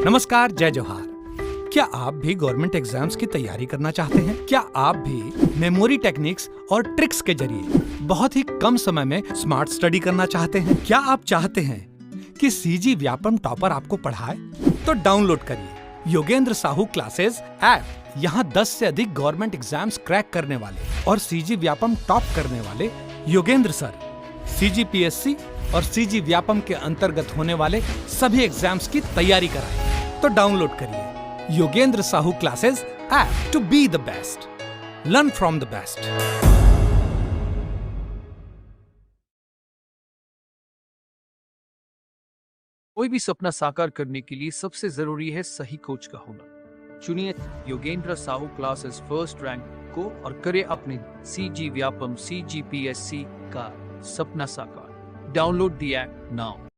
नमस्कार, जय जोहार। क्या आप भी गवर्नमेंट एग्जाम्स की तैयारी करना चाहते हैं? क्या आप भी मेमोरी टेक्निक्स और ट्रिक्स के जरिए बहुत ही कम समय में स्मार्ट स्टडी करना चाहते हैं? क्या आप चाहते हैं कि सीजी व्यापम टॉपर आपको पढ़ाए? तो डाउनलोड करिए योगेंद्र साहू क्लासेस ऐप। यहाँ 10 से अधिक गवर्नमेंट एग्जाम्स क्रैक करने वाले और सीजी व्यापम टॉप करने वाले योगेंद्र सर सीजीपीएससी और सीजी व्यापम के अंतर्गत होने वाले सभी एग्जाम्स की तैयारी कराएं। तो डाउनलोड करिए Yogendra Sahu classes app to be the best, learn from the best. कोई भी सपना साकार करने के लिए सबसे जरूरी है सही कोच का होना। चुनिए Yogendra Sahu classes first rank को और करे अपने सीजी व्यापम CGPSC का सपना साकार। Download the app now.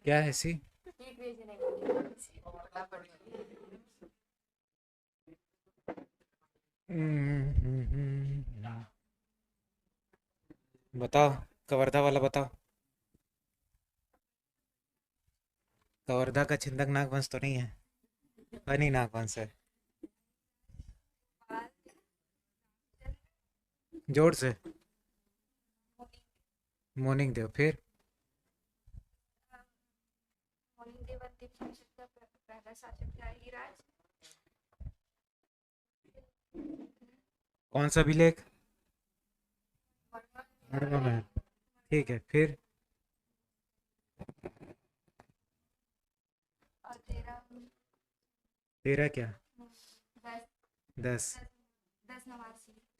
क्या है सी? बताओ, कवर्धा वाला बताओ। कवर्धा का छिंदक नागवंश तो नहीं है? फनी नागवंश है। जोर से। मॉर्निंग देव। फिर कौन सा अभिलेख? मड़वा महल। ठीक है, फिर तेरा क्या? 10।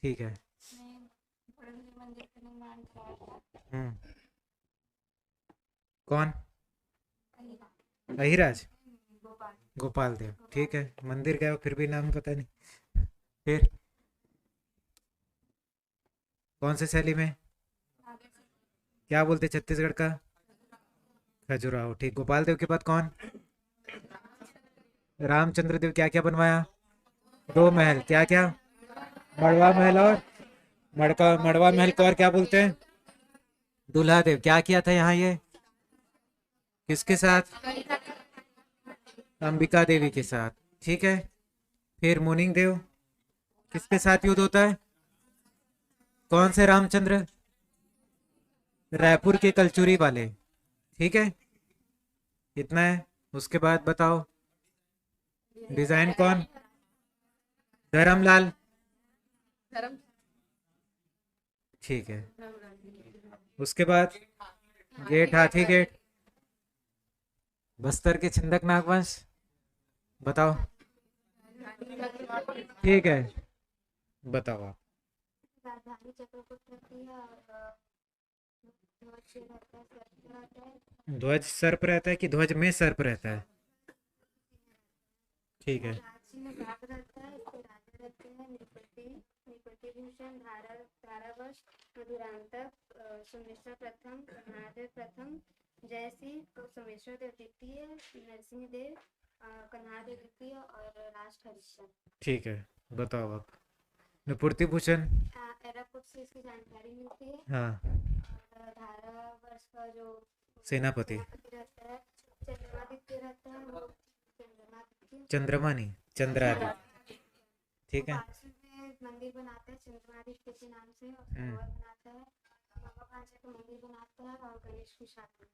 ठीक है। हम्म। कौन? अहिराज। गोपाल देव। ठीक है, मंदिर गए हो फिर भी नाम पता नहीं। फिर कौन से शैली में? क्या बोलते छत्तीसगढ़ का? खजुराहो। ठीक। गोपाल देव के बाद कौन? रामचंद्र देव। क्या क्या बनवाया? 2 महल। क्या क्या? मड़वा महल और मड़वा महल को और क्या बोलते हैं? दूल्हा देव। क्या किया था यहाँ ये? किसके साथ? अंबिका देवी के साथ। ठीक है। फिर मुनिंग देव किसके साथ युद्ध होता है? कौन से रामचंद्र? रायपुर के कलचुरी वाले। ठीक है, इतना है। उसके बाद बताओ डिजाइन कौन? धर्मलाल। ठीक है। उसके बाद गेट, हाथी गेट। बस्तर के छिंदक नागवंश बताओ। ठीक है, बताओ आप। राजधानी चक्रगुप्त रहती है और ध्वज रहता है, सर्प रहता है। ध्वज सर्प रहता है कि ध्वज में सर्प रहता है? ठीक है। राज्य में भाग रहता है, इसके राजा रहते हैं नृपति भूषण, धारावर्ष, मधुरांतक, सोमेश्वर प्रथम, कन्हादेव प्रथम, जयसिंह, सोमेश्वर देव द्वितीय, नरसिंह देव, कन्हादेव द्वितीय और राष्ट्र हरिश्चंद्र। ठीक है, बताओ आप। नुपूर्ति भूषण। एराकुट से इसकी जानकारी मिलती है। हाँ। और धारावर्ष का जो सेनापति रहता है चंद्रमादित्य रहता है, वो चंद्रमा नहीं, चंद्रादित्य। ठीक है। पार्श्व में मंदिर बनाता है चंद्रमादित्य के नाम से, और सरोवर बनाता है, बाबा भांजा का मंदिर बनाता है और गणेश की शादी।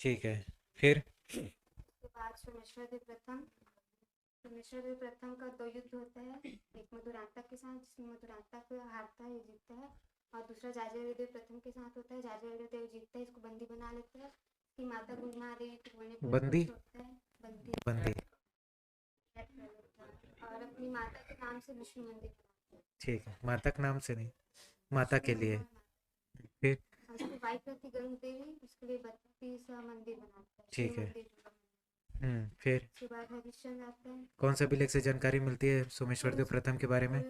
ठीक है, फिर उसके बाद सोमेश्वर देव प्रथम का 2 युद्ध होता है, एक मधुरांतक के साथ जिसमें मधुरांतक हारता है, ये जीतता है, और दूसरा जाजावीर देव प्रथम के साथ होता है, जाजावीर देव जीतता है, इसको बंदी बना लेता है। इसकी माता गुंजमादेवी को बोलने पर बंदी होता है बंदी बंदी। और अपनी माता के नाम से विष्णु मंदिर बनाता है। ठीक है, माता के नाम से नहीं, माता के लिए। फिर उसकी वाइफ रहती गरुड़ देवी, उसके लिए 32 मंदिर बनाता है। ठीक है। फिर उसके बाद हरिश्चंद्र आता है। कौन सा अभिलेख से जानकारी मिलती है सोमेश्वर देव प्रथम के बारे में?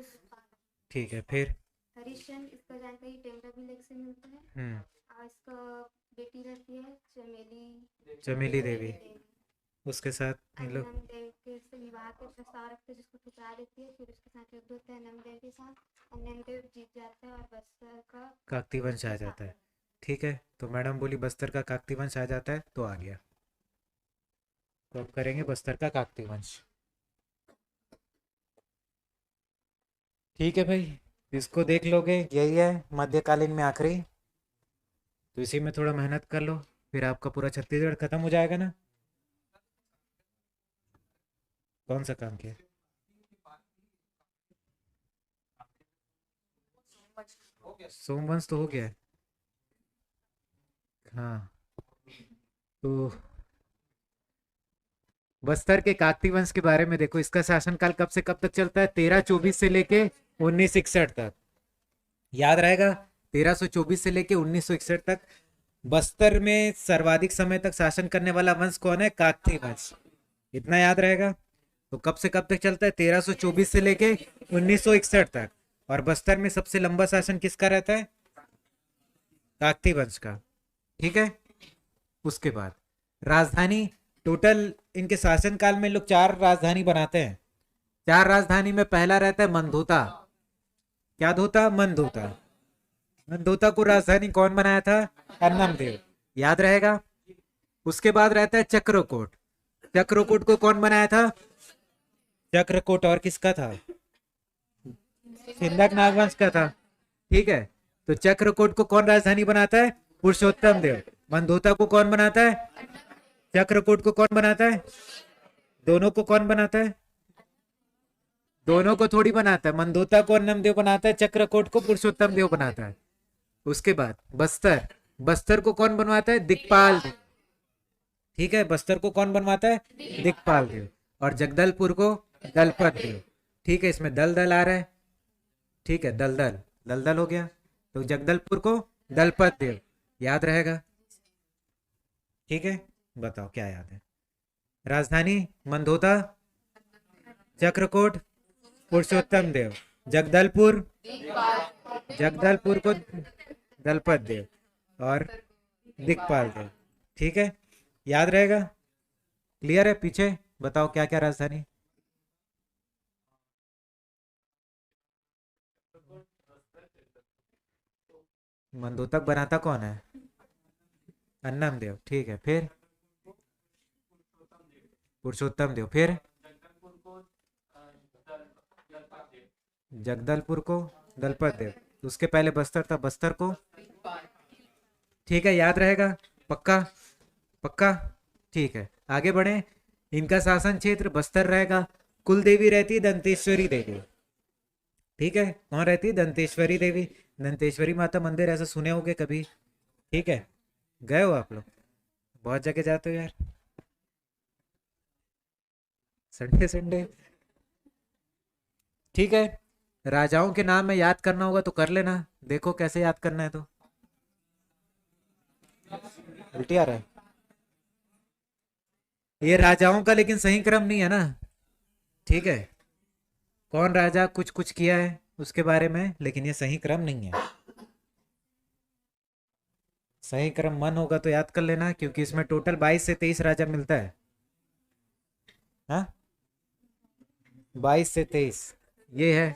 ठीक है, फिर हरिश्चंद्र इसका जानकारी टेंडर अभिलेख से मिलता है। और इसका बेटी रहती है चमेली चमेली देवी। उसके साथ इन लोग अन्नम देव के से विवाह के प्रस्ताव रखते जिसको ठुकरा देती है, फिर उसके साथ युद्ध होता है अन्नम देव के साथ। अन्नम देव जीत जाता है और बस्तर का काकती वंश आ जाता है। ठीक है, तो मैडम बोली बस्तर का काकती वंश आ जाता है, तो आ गया। तो अब करेंगे बस्तर का काकती वंश। ठीक है भाई, इसको देख लोगे, यही है मध्यकालीन में आखिरी। तो इसी में थोड़ा मेहनत कर लो, फिर आपका पूरा छत्तीसगढ़ खत्म हो जाएगा ना। कौन सा काम किया? सोमवंश तो हो गया है। हाँ, तो बस्तर के काकती वंश के बारे में देखो, इसका शासनकाल कब से कब तक चलता है? 1324 से लेके 1961 तक। याद रहेगा, 1324 से लेके 1961 तक बस्तर में सर्वाधिक समय तक शासन करने वाला वंश कौन है? काकती वंश। इतना याद रहेगा। तो कब से कब तक चलता है? 1324 से लेके 1961 तक। और बस्तर में सबसे लंबा शासन किसका रहता है? काकती वंश का। ठीक है, उसके बाद राजधानी, टोटल इनके शासनकाल में लोग 4 राजधानी बनाते हैं। 4 राजधानी में पहला रहता है मनधोता। क्या धोता? मनधोता। मनधोता को राजधानी कौन बनाया था? अन्नम देव। याद रहेगा। उसके बाद रहता है चक्रकोट। चक्रकोट को कौन बनाया था? चक्रकोट और किसका था? सिंधक नागवंश का था। ठीक है, तो चक्रकोट को कौन राजधानी बनाता है? पुरुषोत्तम देव। मनधोता को कौन बनाता है? चक्रकोट को कौन बनाता है? दोनों को कौन बनाता है? दोनों को थोड़ी बनाता है। मनधोता को अन्नम देव बनाता है, चक्रकोट को पुरुषोत्तम देव बनाता है। उसके बाद बस्तर, बस्तर को कौन बनवाता है? दिक्पाल देव। ठीक है, बस्तर को कौन बनवाता है? दिक्पाल देव। और जगदलपुर को दलपत देव। ठीक है, इसमें दल दल आ रहा है। ठीक है, दल दल दल दल हो गया, तो जगदलपुर को दलपत देव। याद रहेगा। ठीक है, बताओ क्या याद है? राजधानी मनधोता, चक्रकोट, पुरुषोत्तम देव, जगदलपुर, जगदलपुर को दलपत देव और दिक्पाल देव। ठीक है, याद रहेगा। क्लियर है? पीछे बताओ क्या क्या राजधानी? मनधोतक बनाता कौन है? अन्नम देव। ठीक है, फिर पुरुषोत्तम देव, फिर जगदलपुर को दलपत देव। उसके पहले बस्तर था, बस्तर को। ठीक है, याद रहेगा। पक्का? पक्का। ठीक है, आगे बढ़े। इनका शासन क्षेत्र बस्तर रहेगा। कुल देवी रहती है दंतेश्वरी देवी। ठीक है, कौन रहती है? दंतेश्वरी देवी। दंतेश्वरी माता मंदिर ऐसा सुने होगे कभी। ठीक है, गए हो आप लोग? बहुत जगह जाते हो यार, संडे संडे। ठीक है, राजाओं के नाम में याद करना होगा तो कर लेना। देखो कैसे याद करना है। तो उल्टी आ रहा है ये राजाओं का, लेकिन सही क्रम नहीं है ना। ठीक है, कौन राजा कुछ कुछ किया है उसके बारे में, लेकिन ये सही क्रम नहीं है। सही क्रम मन होगा तो याद कर लेना, क्योंकि इसमें टोटल 22 से 23 राजा मिलता है। हाँ, 22 से 23 ये है।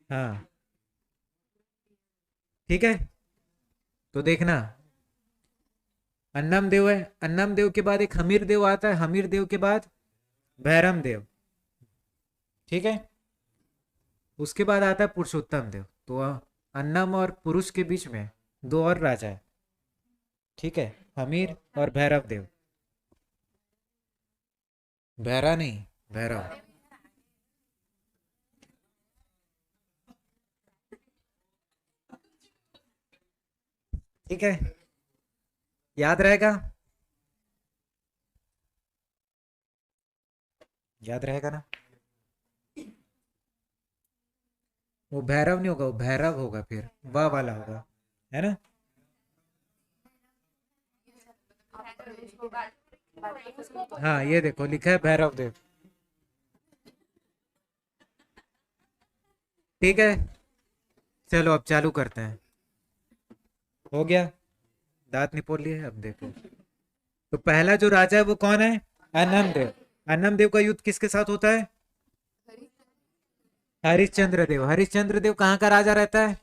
हाँ, ठीक है, तो देखना। अन्नम देव है, अन्नम देव के बाद एक हमीर देव आता है, हमीर देव के बाद भैरम देव। ठीक है, उसके बाद आता है पुरुषोत्तम देव। तो अन्नम और पुरुष के बीच में 2 और राजा है। ठीक है, हमीर और भैरव देव। भैरा नहीं, भैरव। ठीक है, याद रहेगा। याद रहेगा ना। वो भैरव नहीं होगा, वो भैरव होगा, फिर वाह वाला होगा, है ना। हाँ, ये देखो लिखा है भैरव देव। ठीक है, चलो अब चालू करते हैं। हो गया, दांत निपोल लिए। अब देखो तो पहला जो राजा है वो कौन है? अन्नम देव। अन्नम देव का युद्ध किसके साथ होता है? हरिश्चंद्र देव। हरिश्चंद्र देव कहाँ का राजा रहता है?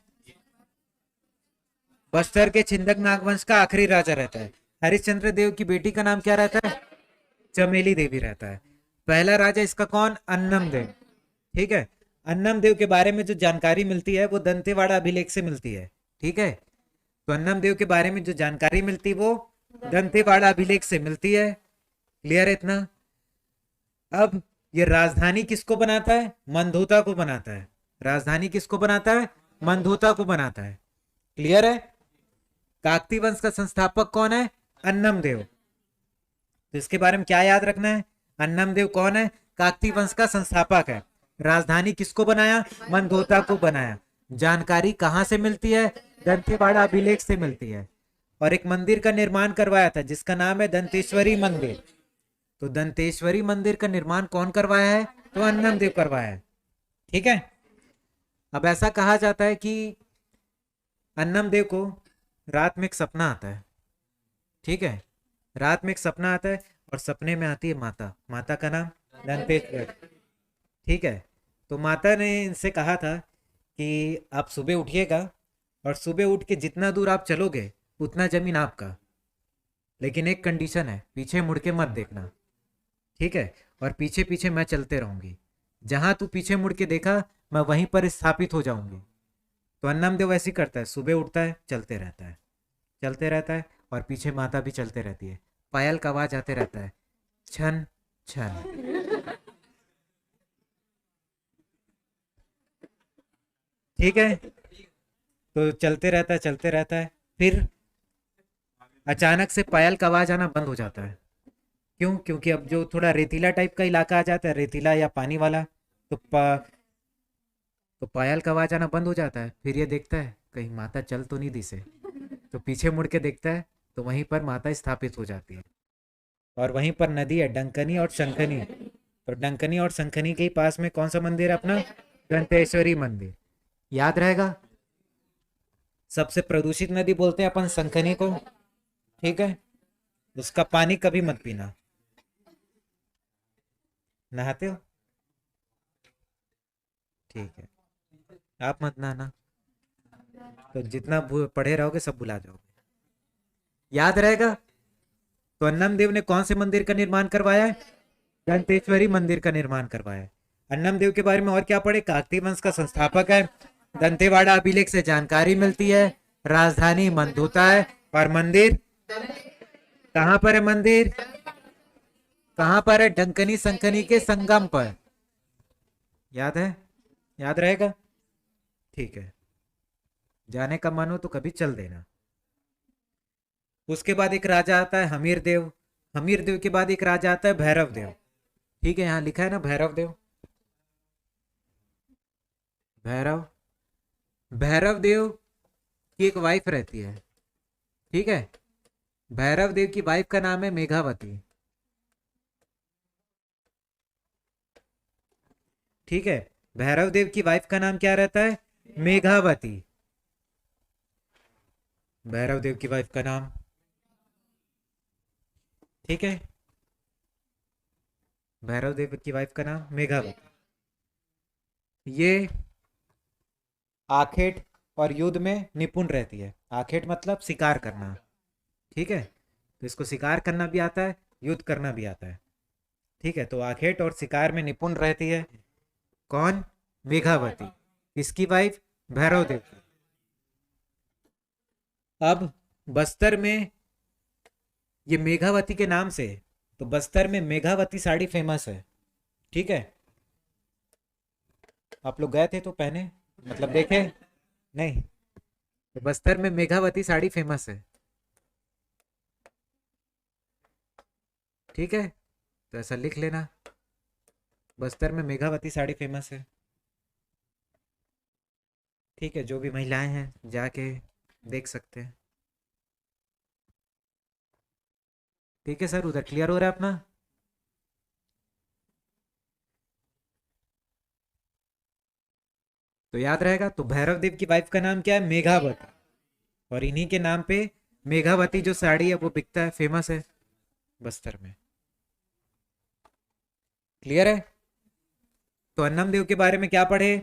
बस्तर के छिंदक नागवंश का आखिरी राजा रहता है। हरिश्चंद्र देव की बेटी का नाम क्या रहता है? चमेली देवी रहता है। पहला राजा इसका कौन? अन्नम देव। ठीक है। अन्नम देव के बारे में जो जानकारी मिलती है वो दंतेवाड़ा अभिलेख से मिलती है। ठीक है। तो अन्नम देव के बारे में जो जानकारी मिलती है वो दंतेवाड़ा अभिलेख से मिलती है। क्लियर है इतना? अब ये राजधानी किसको बनाता है? मंधोता को बनाता है। राजधानी किसको बनाता है? मंधोता को बनाता है। क्लियर है? काकती वंश का संस्थापक कौन है? अन्नम देव। तो इसके बारे में क्या याद रखना है? अन्नम देव कौन है? काकती वंश का संस्थापक है। राजधानी किसको बनाया? मंधोता को बनाया। जानकारी कहां से मिलती है? दंतेवाड़ा अभिलेख से मिलती है। और एक मंदिर का निर्माण करवाया था जिसका नाम है दंतेश्वरी मंदिर। तो दंतेश्वरी मंदिर का निर्माण कौन करवाया है? तो अन्नम देव करवाया है। ठीक है। अब ऐसा कहा जाता है कि अन्नम देव को रात में एक सपना आता है। ठीक है। रात में एक सपना आता है और सपने में आती है माता। माता का नाम दंतेश्वरी। ठीक है। तो माता ने इनसे कहा था कि आप सुबह उठिएगा और सुबह उठ के जितना दूर आप चलोगे उतना जमीन आपका, लेकिन एक कंडीशन है, पीछे मुड़ के मत देखना। ठीक है। और पीछे पीछे मैं चलते रहूंगी, जहां तू पीछे मुड़ के देखा मैं वहीं पर स्थापित हो जाऊंगी। तो अन्नम देव ऐसी करता है, सुबह उठता है, चलते रहता है, चलते रहता है और पीछे माता भी चलते रहती है। पायल का आवाज आते रहता है, छन छन। ठीक है। तो चलते रहता है, चलते रहता है। फिर अचानक से पायल का आवाज आना बंद हो जाता है। क्यों? क्योंकि अब जो थोड़ा रेतीला टाइप का इलाका आ जाता है, रेतीला या पानी वाला, तो तो पायल का आवाज आना बंद हो जाता है। फिर ये देखता है कहीं माता चल तो नहीं दिसे, तो पीछे मुड़ के देखता है तो वहीं पर माता स्थापित हो जाती है। और वहीं पर नदी है डंकनी और शंखनी। तो डंकनी और शंखनी के ही पास में कौन सा मंदिर है अपना? दंतेश्वरी मंदिर। याद रहेगा। सबसे प्रदूषित नदी बोलते हैं अपन शंखनी को। ठीक है। उसका पानी कभी मत पीना। नहाते हो? ठीक है। आप मत नहाना, तो जितना पढ़े रहोगे सब भुला जाओगे। याद रहेगा। तो अन्नम देव ने कौन से मंदिर का निर्माण करवाया है? दंतेश्वरी मंदिर का निर्माण करवाया है। अन्नम देव के बारे में और क्या पढ़े? काकती वंश का संस्थापक है। दंतेवाड़ा अभिलेख से जानकारी मिलती है। राजधानी मंधोता है। और मंदिर कहां पर है? मंदिर कहां पर है? डंकनी संकनी के संगम पर। याद है? याद रहेगा। ठीक है। जाने का मन हो तो कभी चल देना। उसके बाद एक राजा आता है हमीर देव। हमीर देव के बाद एक राजा आता है भैरव देव। ठीक है। यहां लिखा है ना भैरव देव। भैरव भैरव देव की एक वाइफ रहती है। ठीक है। भैरव देव की वाइफ का नाम है मेघावती। ठीक है। भैरव देव की वाइफ का नाम क्या रहता है? मेघावती। भैरव देव की वाइफ का नाम। ठीक है। भैरव देव की वाइफ का नाम मेघावती। ये आखेट और युद्ध में निपुण रहती है। आखेट मतलब शिकार करना। ठीक है। तो इसको शिकार करना भी आता है, युद्ध करना भी आता है। ठीक है। तो आखेट और शिकार में निपुण रहती है। कौन? मेघावती। किसकी वाइफ? भैरव देव की। अब बस्तर में ये मेघावती के नाम से, तो बस्तर में मेघावती साड़ी फेमस है। ठीक है। आप लोग गए थे तो पहने, मतलब देखे नहीं? तो बस्तर में मेघावती साड़ी फेमस है। ठीक है। तो ऐसा लिख लेना, बस्तर में मेघावती साड़ी फेमस है। ठीक है। जो भी महिलाएं हैं जाके देख सकते हैं। ठीक है सर, उधर क्लियर हो रहा है अपना? तो याद रहेगा। तो भैरव देव की वाइफ का नाम क्या है? मेघावती। और इन्हीं के नाम पे मेघावती जो साड़ी है वो बिकता है, फेमस है। बस्तर में। क्लियर है? तो अन्नम देव के बारे में क्या पढ़े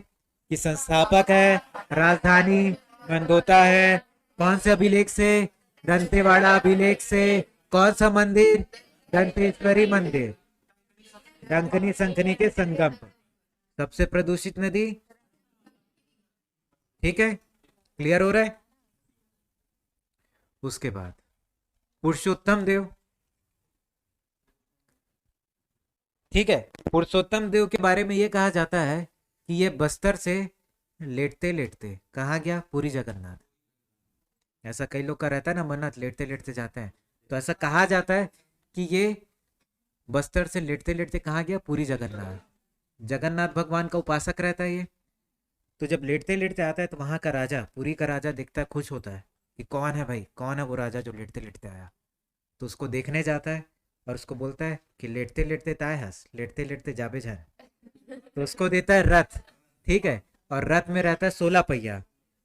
कि संस्थापक है, राजधानी मंदोता है, कौन से अभिलेख से? दंतेवाड़ा अभिलेख से। कौन सा मंदिर? दंतेश्वरी मंदिर, डंकनी संकनी के संगम पर। सबसे प्रदूषित नदी। ठीक है, क्लियर हो रहा है? उसके बाद पुरुषोत्तम देव। ठीक है, पुरुषोत्तम देव के बारे में ये कहा जाता है कि ये बस्तर से लेटते लेटते कहाँ गया? पुरी जगन्नाथ। ऐसा कई लोग का रहता है ना, मन्नत लेटते लेटते जाते हैं, तो ऐसा कहा जाता है कि ये बस्तर से लेटते लेटते कहाँ गया? पुरी जगन्नाथ। जगन्नाथ भगवान का उपासक रहता है ये। तो जब लेटते लेटते आता है तो वहां का राजा, पुरी का राजा देखता है, खुश होता है कि कौन है भाई, कौन है वो राजा जो लेटते लेटते आया। तो उसको देखने जाता है और उसको बोलता है कि लेटते लेटते ताय हंस, लेटते लेटते जाबे जान। तो उसको देता है रथ। ठीक है, और रथ में रहता है 16 पहिया।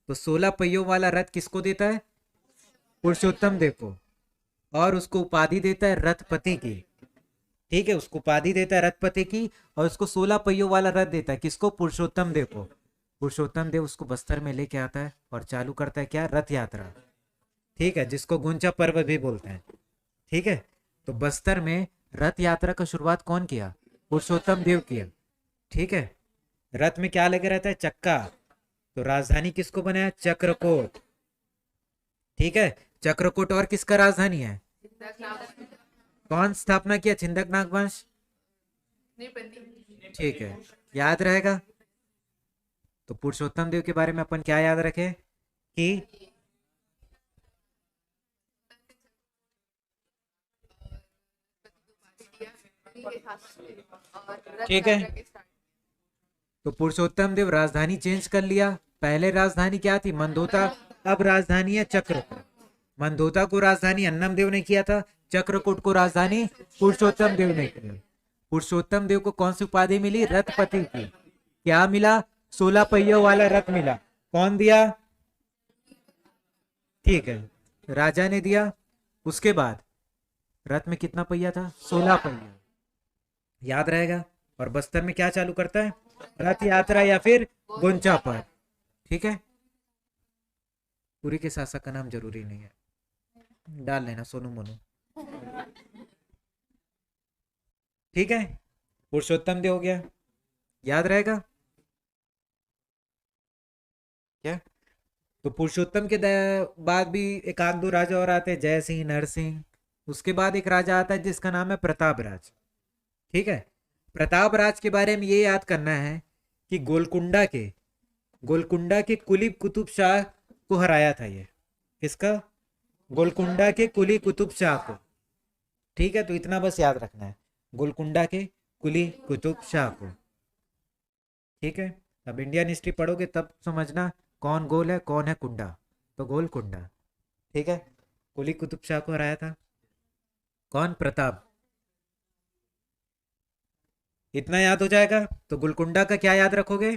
तो 16 पहियों वाला रथ किसको देता है? पुरुषोत्तम देव को। और उसको उपाधि देता है रथपति की। ठीक है, उसको उपाधि देता है रथपति की, और उसको 16 पहियों वाला रथ देता है किसको? पुरुषोत्तम देव को। पुरुषोत्तम देव उसको बस्तर में लेके आता है और चालू करता है क्या? रथ यात्रा। ठीक है, जिसको गुंजा पर्व भी बोलते हैं। ठीक है, तो बस्तर में रथ यात्रा का शुरुआत कौन किया? पुरुषोत्तम देव किया। ठीक है, रथ में क्या लगे रहता है? चक्का। तो राजधानी किसको बनाया? चक्रकोट। ठीक है, चक्रकोट और किसका राजधानी है? कौन स्थापना किया? छिंदक नाग वंश। ठीक है, याद रहेगा। तो पुरुषोत्तम देव के बारे में अपन क्या याद रखे कि ठीक है, तो पुरुषोत्तम देव राजधानी चेंज कर लिया। पहले राजधानी क्या थी? मंदोता। अब राजधानी है चक्रकोट। मंदोता को राजधानी अन्नम देव ने किया था, चक्रकोट को राजधानी पुरुषोत्तम देव ने किया। पुरुषोत्तम देव को कौन सी उपाधि मिली? रथपति की। क्या मिला? 16 पहियों वाला रथ मिला। कौन दिया? ठीक है, राजा ने दिया। उसके बाद रथ में कितना पहिया था? 16 पहिया। याद रहेगा। और बस्तर में क्या चालू करता है? रथ यात्रा या फिर गुंचा पर। ठीक है, पुरी के शासक का नाम जरूरी नहीं है, डाल लेना सोनू मोनू। ठीक है, पुरुषोत्तम देव हो गया, याद रहेगा क्या? तो पुरुषोत्तम के बाद भी एक आध दो राजा और आते हैं, जय सिंह, नरसिंह। उसके बाद एक राजा आता है जिसका नाम है प्रतापराज। ठीक है, प्रतापराज के बारे में ये याद करना है कि गोलकुंडा के कुली कुतुब शाह को हराया था ये। किसका? गोलकुंडा के कुली कुतुब शाह को। ठीक है, तो इतना बस याद रखना है, गोलकुंडा के कुली कुतुब शाह को। ठीक है, अब इंडियन हिस्ट्री पढ़ोगे तब समझना कौन गोल है कौन है कुंडा। तो गोलकुंडा। ठीक है, कुली कुतुब शाह को हराया था कौन? प्रताप। इतना याद हो जाएगा। तो गोलकुंडा का क्या याद रखोगे?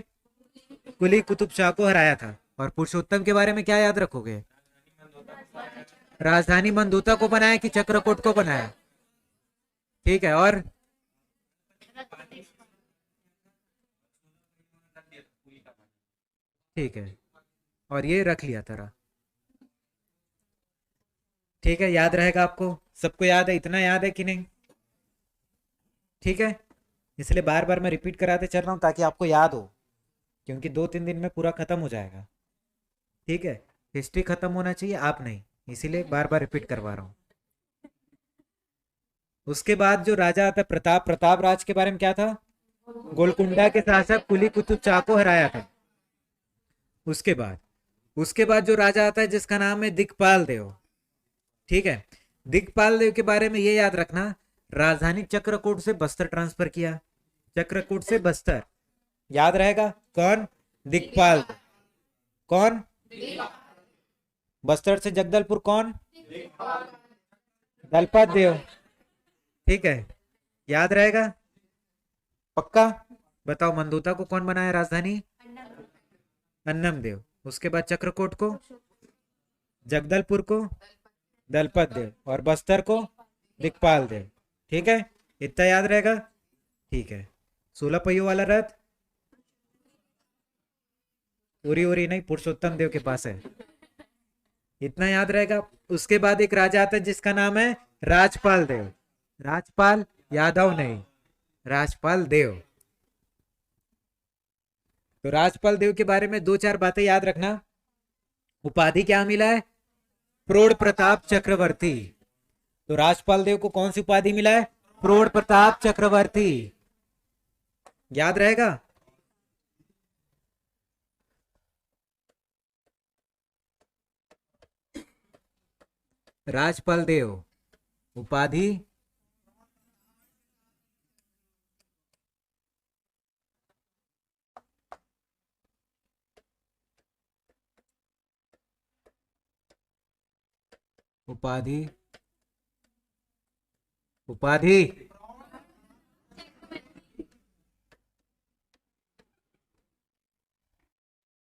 कुली कुतुब शाह को हराया था। और पुरुषोत्तम के बारे में क्या याद रखोगे? राजधानी मंदोता को बनाया कि चक्रकोट को बनाया? ठीक है, और ठीक है, और ये रख लिया था। ठीक है, याद रहेगा आपको? सबको याद है? इतना याद है कि नहीं? ठीक है, इसलिए बार बार मैं रिपीट कराते चल रहा हूँ ताकि आपको याद हो, क्योंकि 2-3 दिन में पूरा खत्म हो जाएगा। ठीक है, हिस्ट्री खत्म होना चाहिए, आप नहीं, इसीलिए बार बार रिपीट करवा रहा हूँ। उसके बाद जो राजा आता है प्रताप राज के बारे में क्या था? गोलकुंडा के शासक कुली कुतुब शाह को हराया था। उसके बाद जो राजा आता है जिसका नाम है दिक्पाल देव। ठीक है, दिक्पाल देव के बारे में ये याद रखना, राजधानी चक्रकोट से बस्तर ट्रांसफर किया। चक्रकोट से बस्तर, याद रहेगा। कौन? दिक्पाल। कौन? बस्तर से जगदलपुर कौन? दलपत देव। ठीक है, याद रहेगा पक्का? बताओ, मंदोता को कौन बनाया राजधानी? अन्नम देव। उसके बाद चक्रकोट को, जगदलपुर को दलपत देव, और बस्तर को दिक्पाल देव। ठीक है, इतना याद रहेगा। ठीक है, 16 पहियों वाला रथ उरी उरी नहीं, पुरुषोत्तम देव के पास है। इतना याद रहेगा। उसके बाद एक राजा आता है जिसका नाम है राजपाल देव। राजपाल यादव नहीं, राजपाल देव। तो राजपाल देव के बारे में दो चार बातें याद रखना। उपाधि क्या मिला है? प्रौढ़ प्रताप चक्रवर्ती। तो राजपाल देव को कौन सी उपाधि मिला है? प्रौढ़ प्रताप चक्रवर्ती। याद रहेगा। राजपाल देव उपाधि उपाधि उपाधि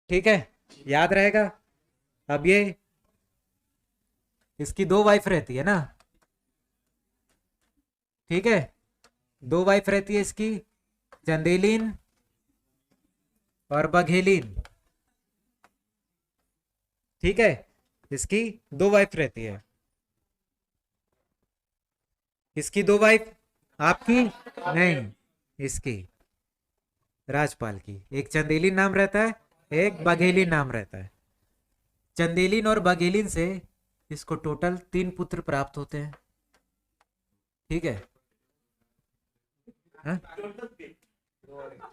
ठीक है, याद रहेगा। अब ये इसकी दो वाइफ रहती है ना, ठीक है, दो वाइफ रहती है इसकी, चंदेलिन और बघेलिन। ठीक है, इसकी दो वाइफ रहती है। इसकी दो वाइफ, आपकी नहीं, इसकी राजपाल की। एक चंदेलिन नाम रहता है, एक बघेलिन नाम रहता है। चंदेलिन और बघेलिन से इसको टोटल 3 पुत्र प्राप्त होते हैं। ठीक है, हाँ?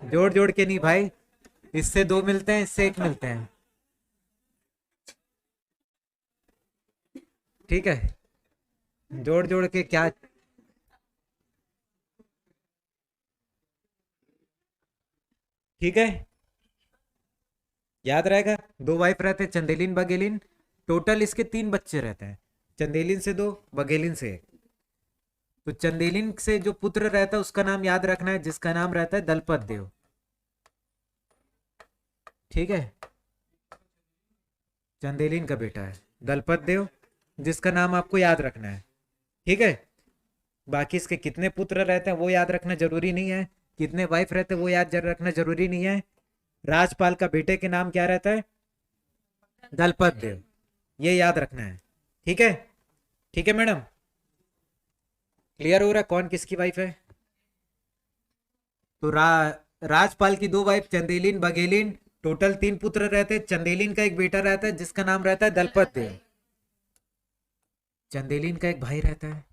जोड़ जोड़ के नहीं भाई, इससे 2 मिलते हैं, इससे 1 मिलते हैं। ठीक है, जोड़ जोड़ के क्या, ठीक है, याद रहेगा। 2 वाइफ रहते हैं, चंदेलिन बघेलिन। टोटल इसके 3 बच्चे रहते हैं, चंदेलिन से 2, बघेलिन से 1। तो चंदेलिन से जो पुत्र रहता है उसका नाम याद रखना है, जिसका नाम रहता है दलपत देव। ठीक है, चंदेलिन का बेटा है दलपत देव, जिसका नाम आपको याद रखना है। ठीक है, बाकी इसके कितने पुत्र रहते हैं वो याद रखना जरूरी नहीं है, कितने वाइफ रहते हैं वो याद रखना जरूरी नहीं है। राजपाल का बेटे के नाम क्या रहता है? दलपत देव, ये याद रखना है। ठीक है, ठीक है मैडम, क्लियर हो रहा है कौन किसकी वाइफ है? तो राजपाल की 2 वाइफ चंदेलिन बघेलिन, टोटल 3 पुत्र रहते हैं। चंदेलिन का एक बेटा रहता है जिसका नाम रहता है दलपत देव। चंदेलिन का एक भाई रहता है।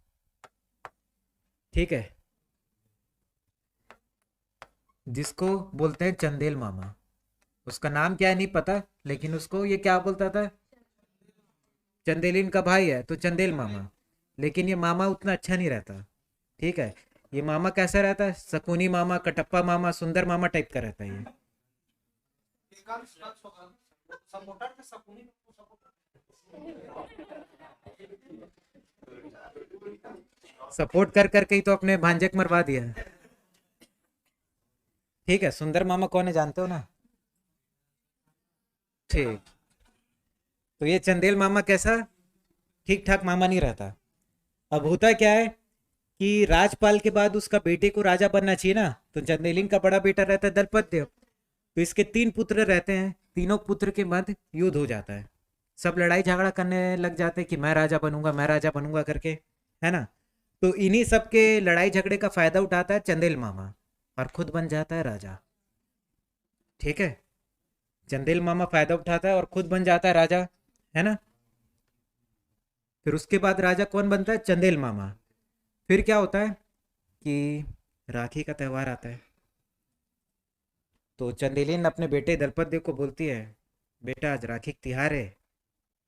ठीक है, जिसको बोलते हैं चंदेल मामा। उसका नाम क्या है नहीं पता, लेकिन उसको ये क्या बोलता था? चंदेलिन का भाई है तो चंदेल मामा। लेकिन ये मामा उतना अच्छा नहीं रहता। ठीक है, ये मामा कैसा रहता है? शकुनी मामा, कटप्पा मामा, सुंदर मामा टाइप का रहता है ये। सपोर्ट कर करके ही तो अपने भांजे को मरवा दिया। ठीक है, सुंदर मामा कौन है जानते हो ना? ठीक, तो ये चंदेल मामा कैसा? ठीक ठाक मामा नहीं रहता। अब होता क्या है कि राजपाल के बाद उसका बेटे को राजा बनना चाहिए ना, तो चंदेलिन का बड़ा बेटा रहता है दलपत देव। तो इसके 3 पुत्र रहते हैं, तीनों पुत्र के मध्य युद्ध हो जाता है। सब लड़ाई झगड़ा करने लग जाते हैं कि मैं राजा बनूंगा, मैं राजा बनूंगा करके, है ना। तो इन्हीं सब के लड़ाई झगड़े का फायदा उठाता है चंदेल मामा और खुद बन जाता है राजा। ठीक है, चंदेल मामा फायदा उठाता है और खुद बन जाता है राजा, है ना। फिर उसके बाद राजा कौन बनता है? चंदेल मामा। फिर क्या होता है कि राखी का त्यौहार आता है, तो चंदेलिन अपने बेटे दलपत देव को बोलती है, बेटा आज राखी का त्योहार है,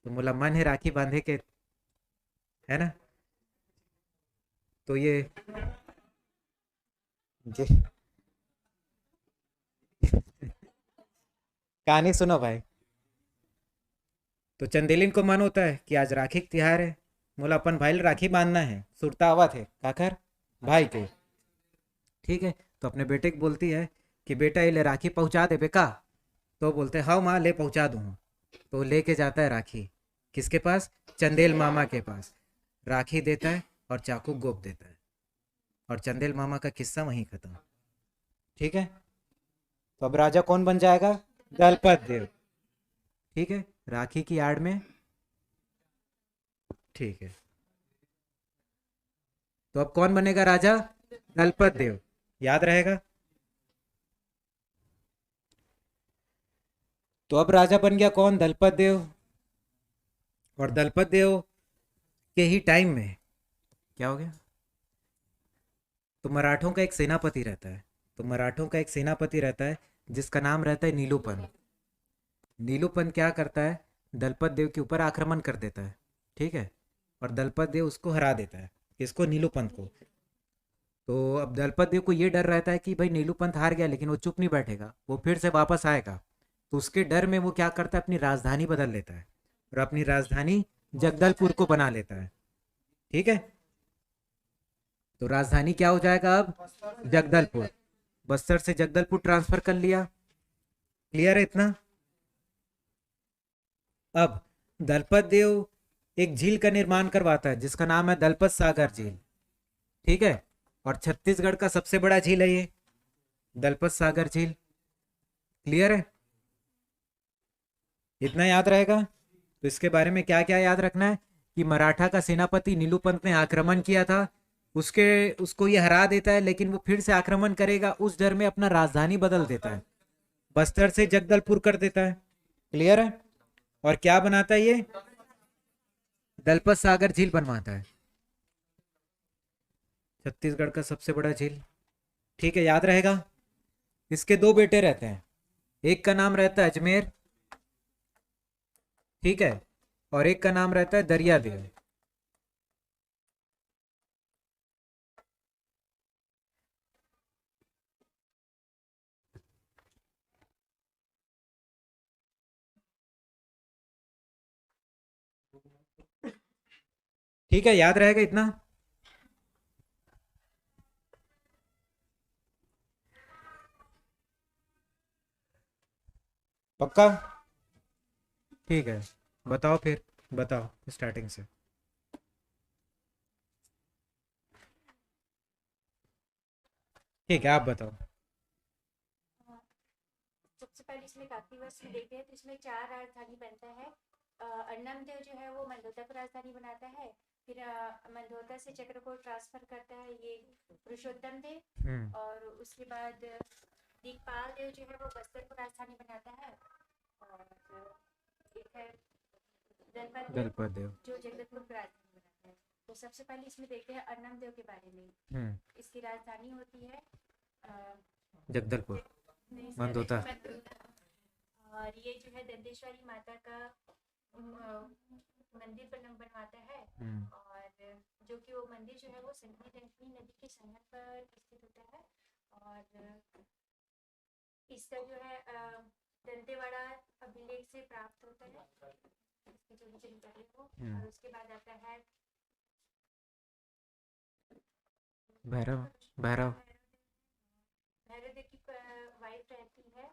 तो मोला मन है राखी बांधे के, है ना। तो ये कहानी सुनो भाई। तो चंदेलिन को मन होता है कि आज राखी का त्योहार है, मोला अपन भाई ले राखी बांधना है। सुरता आवा थे काकर भाई के। ठीक है, तो अपने बेटे को बोलती है कि बेटा ये ले राखी पहुंचा दे बेका। तो बोलते हाँ माँ ले पहुंचा दूँ। तो लेके जाता है राखी, किसके पास? चंदेल मामा के पास। राखी देता है और चाकू गोप देता है, और चंदेल मामा का किस्सा वहीं खत्म। ठीक है, तो अब राजा कौन बन जाएगा? दलपत देव। ठीक है, राखी की आड़ में। ठीक है, तो अब कौन बनेगा राजा? दलपत देव। याद रहेगा। तो अब राजा बन गया कौन? दलपत देव। और दलपत देव के ही टाइम में क्या हो गया? तो मराठों का एक सेनापति रहता है। तो मराठों का एक सेनापति रहता है जिसका नाम रहता है नीलूपंत। नीलूपंत क्या करता है? दलपत देव के ऊपर आक्रमण कर देता है। ठीक है, और दलपत देव उसको हरा देता है। किसको? नीलूपंत को। तो अब दलपत देव को ये डर रहता है कि भाई नीलूपंत हार गया, लेकिन वो चुप नहीं बैठेगा, वो फिर से वापस आएगा। तो उसके डर में वो क्या करता है? अपनी राजधानी बदल लेता है और अपनी राजधानी जगदलपुर को बना लेता है। ठीक है, तो राजधानी क्या हो जाएगा अब? जगदलपुर। बस्तर से जगदलपुर ट्रांसफर कर लिया। क्लियर है इतना? अब दलपत देव एक झील का निर्माण करवाता है जिसका नाम है दलपत सागर झील। ठीक है, और छत्तीसगढ़ का सबसे बड़ा झील है ये दलपत सागर झील। क्लियर है? इतना याद रहेगा। तो इसके बारे में क्या क्या याद रखना है कि मराठा का सेनापति नीलूपंत ने आक्रमण किया था, उसको ये हरा देता है, लेकिन वो फिर से आक्रमण करेगा, उस डर में अपना राजधानी बदल देता है, बस्तर से जगदलपुर कर देता है। क्लियर है? और क्या बनाता है ये? दलपत सागर झील बनवाता है, छत्तीसगढ़ का सबसे बड़ा झील। ठीक है, याद रहेगा। इसके दो बेटे रहते हैं, एक का नाम रहता है अजमेर, ठीक है, और एक का नाम रहता है दरियादेव। ठीक है, याद रहेगा इतना। पक्का? ठीक है, बताओ फिर, बताओ स्टार्टिंग से। ठीक है, आप बताओ। सबसे पहले इसमें काफी वर्ष में देखते हैं तो इसमें 4 राजधानी बनता है। अन्नम देव जो है वो मंदोता को राजधानी बनाता है, फिर मंदोता से चक्रकोट ट्रांसफर करता है ये पुरुषोत्तम देव, और उसके बाद दिगपाल देव जो है वो बस्तर को राजधानी बनाता है, और एक है दलपत देव जो जगदलपुर को राजधानी बनाता है। तो सबसे पहले इसमें देखते हैं अन्नम देव के बारे में। इसकी राजधानी होती है जगदलपुर, मंदोता। और ये जो है दंतेश्वरी माता का मंदिर बनवाता है, और जो कि वो मंदिर जो है वो संगमी नदी के संगम पर स्थित होता है, और इसका जो है दंतेवाड़ा अभिलेख से प्राप्त होता है, इसकी जो भी जानकारी हो। और उसके बाद आता है भैरव। भैरव देव की वाइफ रहती है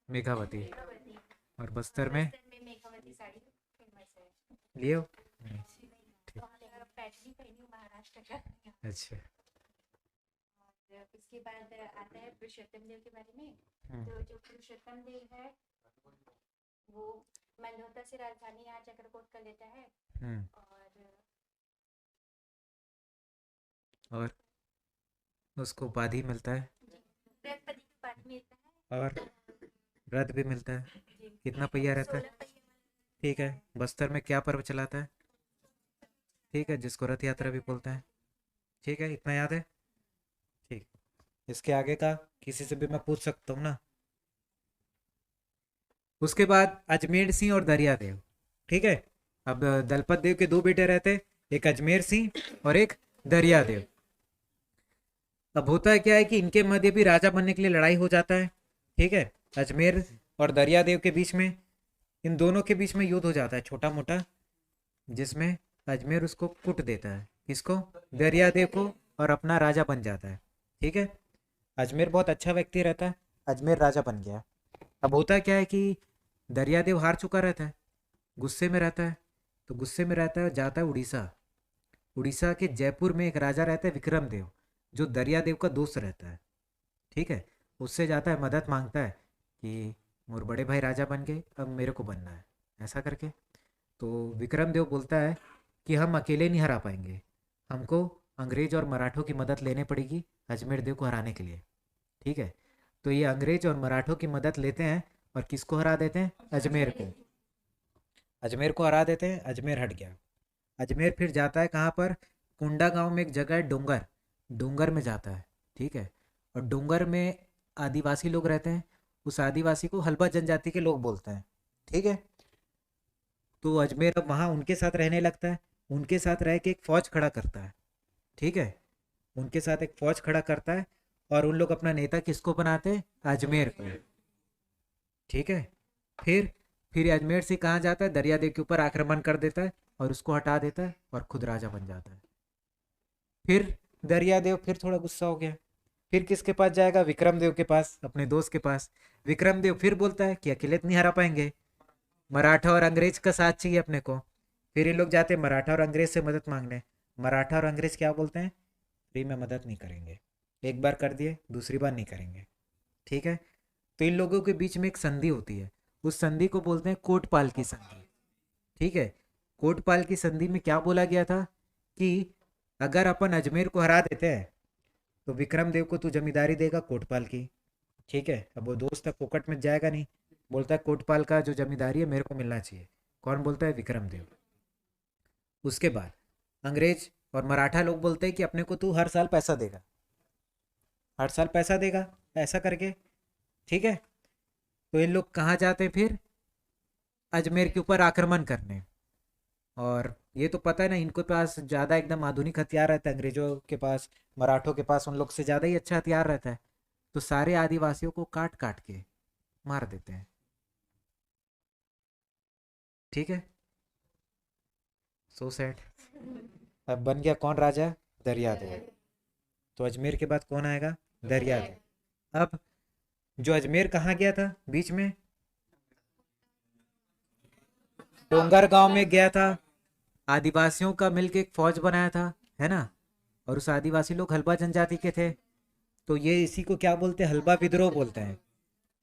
मेघावती, मेघावती, और बस्तर में मेघावती साड़ी फेमस है। लियो। पैटर्न पहनी हूँ महाराष्ट्र का। अच्छा, और इसके बाद आता है पुरुषोत्तम देव के बारे में। तो जो पुरुषोत्तम देव है वो मंदोता से राजधानी यहाँ चक्रकोट कर लेता है, और उसको उपाधि मिलता है, बृहस्पति की उपाधि मिलता है, और रथ भी मिलता है। कितना पहिया रहता है? 16 पहिया। ठीक है, बस्तर में क्या पर्व चलाता है? ठीक है, जिसको रथ यात्रा भी बोलते हैं। ठीक है, इतना याद है। ठीक, इसके आगे का किसी से भी मैं पूछ सकता हूँ ना। उसके बाद अजमेर सिंह और दरियादेव। ठीक है, अब दलपत देव के दो बेटे रहते, एक अजमेर सिंह और एक दरियादेव। अब होता है क्या है कि इनके मध्य भी राजा बनने के लिए लड़ाई हो जाता है। ठीक है, अजमेर और दरियादेव के बीच में, इन दोनों के बीच में युद्ध हो जाता है छोटा मोटा, जिसमें अजमेर उसको कुट देता है। किसको? दरियादेव को, और अपना राजा बन जाता है। ठीक है, अजमेर बहुत अच्छा व्यक्ति रहता है, अजमेर राजा बन गया। अब होता क्या है कि दरियादेव हार चुका रहता है, गुस्से में रहता है, तो गुस्से में रहता है, जाता है उड़ीसा। उड़ीसा के जयपुर में एक राजा रहता है विक्रम देव, जो दरियादेव का दोस्त रहता है। ठीक है, उससे जाता है, मदद मांगता है कि मोर बड़े भाई राजा बन गए, अब मेरे को बनना है, ऐसा करके। तो विक्रम देव बोलता है कि हम अकेले नहीं हरा पाएंगे, हमको अंग्रेज और मराठों की मदद लेने पड़ेगी अजमेर देव को हराने के लिए। ठीक है, तो ये अंग्रेज और मराठों की मदद लेते हैं और किसको हरा देते हैं? अजमेर को। अजमेर को हरा देते हैं, अजमेर हट गया। अजमेर फिर जाता है कहाँ पर? कुंडा गांव में एक जगह है डोंगर, डोंगर में जाता है। ठीक है, और डोंगर में आदिवासी लोग रहते हैं, उस आदिवासी को हल्बा जनजाति के लोग बोलते हैं। ठीक है, तो अजमेर अब वहाँ उनके साथ रहने लगता है, उनके साथ रह के एक फौज खड़ा करता है। ठीक है, उनके साथ एक फौज खड़ा करता है और उन लोग अपना नेता किसको बनाते हैं? अजमेर को। ठीक है, फिर अजमेर से कहाँ जाता है? दरियादेव के ऊपर आक्रमण कर देता है और उसको हटा देता है और खुद राजा बन जाता है। फिर दरियादेव फिर थोड़ा गुस्सा हो गया, फिर किसके पास जाएगा? विक्रमदेव के पास, अपने दोस्त के पास। विक्रमदेव फिर बोलता है कि अकेले तो नहीं हरा पाएंगे, मराठा और अंग्रेज का साथ चाहिए अपने को। फिर इन लोग जाते हैं मराठा और अंग्रेज से मदद मांगने। मराठा और अंग्रेज क्या बोलते हैं? फ्री में मदद नहीं करेंगे, एक बार कर दिए दूसरी बार नहीं करेंगे। ठीक है, तो इन लोगों के बीच में एक संधि होती है, उस संधि को बोलते हैं कोटपाल की संधि। ठीक है, कोटपाल की संधि में क्या बोला गया था कि अगर अपन अजमेर को हरा देते हैं तो विक्रम देव को तू जमींदारी देगा कोटपाल की। ठीक है, अब वो दोस्त तक फोकट में जाएगा नहीं, बोलता है कोटपाल का जो जमींदारी है मेरे को मिलना चाहिए। कौन बोलता है? विक्रम देव। उसके बाद अंग्रेज और मराठा लोग बोलते हैं कि अपने को तू हर साल पैसा देगा, हर साल पैसा देगा, ऐसा करके। ठीक है, तो इन लोग कहाँ जाते हैं फिर? अजमेर के ऊपर आक्रमण करने। और ये तो पता है ना, इनके पास ज़्यादा एकदम आधुनिक हथियार रहता है, अंग्रेजों के पास, मराठों के पास उन लोग से ज़्यादा ही अच्छा हथियार रहता है। तो सारे आदिवासियों को काट काट के मार देते हैं। ठीक है, सो सैड। अब बन गया कौन राजा? दरियादेव। तो अजमेर के बाद कौन आएगा? दरियादेव। अब जो अजमेर कहाँ गया था बीच में? डोंगर गांव में गया था, आदिवासियों का मिलके एक फौज बनाया था, है ना। और उस आदिवासी लोग हल्बा जनजाति के थे, तो ये इसी को क्या बोलते हैं? हल्बा विद्रोह बोलते हैं।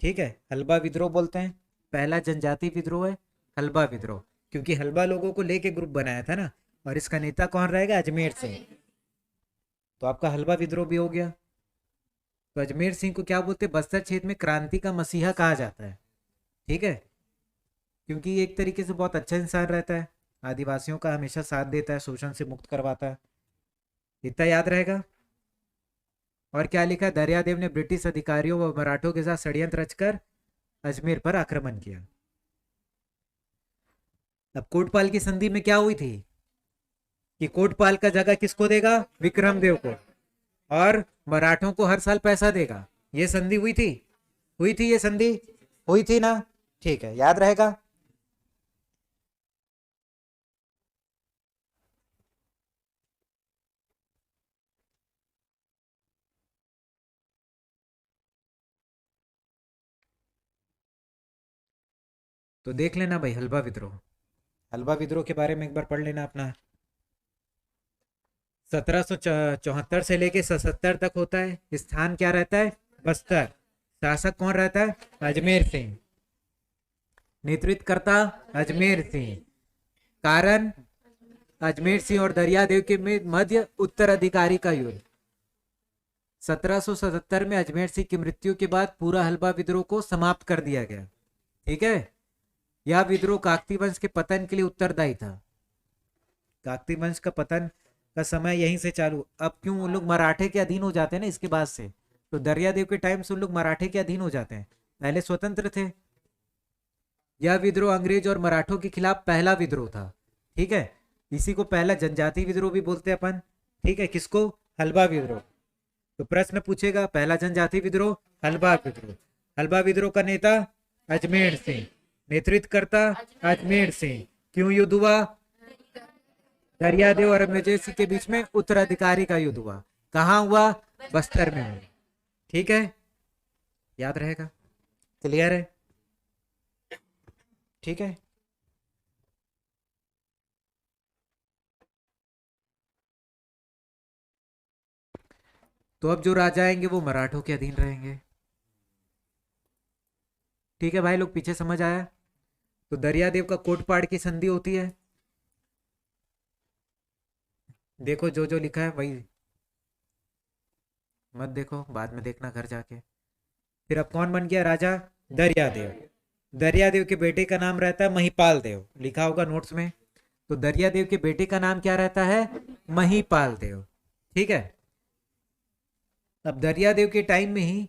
ठीक है, हल्बा विद्रोह बोलते हैं। पहला जनजाति विद्रोह है हल्बा विद्रोह, क्योंकि हल्बा लोगों को लेके ग्रुप बनाया था ना, और इसका नेता कौन रहेगा? अजमेर सिंह। तो आपका हल्बा विद्रोह भी हो गया। तो अजमेर सिंह को क्या बोलते हैं? बस्तर क्षेत्र में क्रांति का मसीहा कहा जाता है। ठीक है, क्योंकि ये एक तरीके से बहुत अच्छा इंसान रहता है, आदिवासियों का हमेशा साथ देता है, शोषण से मुक्त करवाता है। इतना याद रहेगा। और क्या लिखा? दरियादेव ने ब्रिटिश अधिकारियों व मराठों के साथ षड्यंत्र रचकर अजमेर पर आक्रमण किया। अब कोटपाल की संधि में क्या हुई थी कि कोटपाल का जगह किसको देगा? विक्रमदेव को, और मराठों को हर साल पैसा देगा। ये संधि हुई थी? हुई थी ये संधि? हुई थी ना। ठीक है, याद रहेगा। तो देख लेना भाई हल्बा विद्रोह, हल्बा विद्रोह के बारे में एक बार पढ़ लेना अपना। 1774 से लेके 77 तक होता है। स्थान क्या रहता है? बस्तर। शासक कौन रहता है? अजमेर सिंह। नेतृत्व करता अजमेर सिंह। कारण अजमेर सिंह और दरियादेव के मध्य उत्तराधिकारी का युद्ध। 1777 में अजमेर सिंह की मृत्यु के बाद पूरा हल्बा विद्रोह को समाप्त कर दिया गया। ठीक है, यह विद्रोह काकती वंश के पतन के लिए उत्तरदायी था। काकती वंश का पतन का समय यहीं से चालू। अब क्यों उन लोग मराठे के अधीन हो जाते हैं ना इसके बाद से, तो दरियादेव के टाइम से उन लोग मराठे के अधीन हो जाते हैं, पहले स्वतंत्र थे। यह विद्रोह अंग्रेज और मराठों के खिलाफ पहला विद्रोह था। ठीक है, इसी को पहला जनजाति विद्रोह भी बोलते हैं अपन। ठीक है, किसको? हल्बा विद्रोह। तो प्रश्न पूछेगा पहला जनजाति विद्रोह, हल्बा विद्रोह। हल्बा विद्रोह का नेता अजमेर सिंह, नेतृत्व करता अजमेर सिंह। क्यों युद्ध हुआ? दरियादेव और अजमेर सिंह के बीच में उत्तराधिकारी का युद्ध हुआ। कहाँ हुआ? बस्तर में हुआ। ठीक है, याद रहेगा। क्लियर है? ठीक है। तो अब जो राजा आएंगे वो मराठों के अधीन रहेंगे। ठीक है भाई लोग, पीछे समझ आया? तो दरियादेव का कोटपाड़ की संधि होती है। देखो जो जो लिखा है वही मत देखो, बाद में देखना घर जाके। फिर अब कौन बन गया राजा? दरियादेव। दरियादेव के बेटे का नाम रहता है महिपाल देव, लिखा होगा नोट्स में। तो दरियादेव के बेटे का नाम क्या रहता है? महिपाल देव। ठीक है। अब दरियादेव के टाइम में ही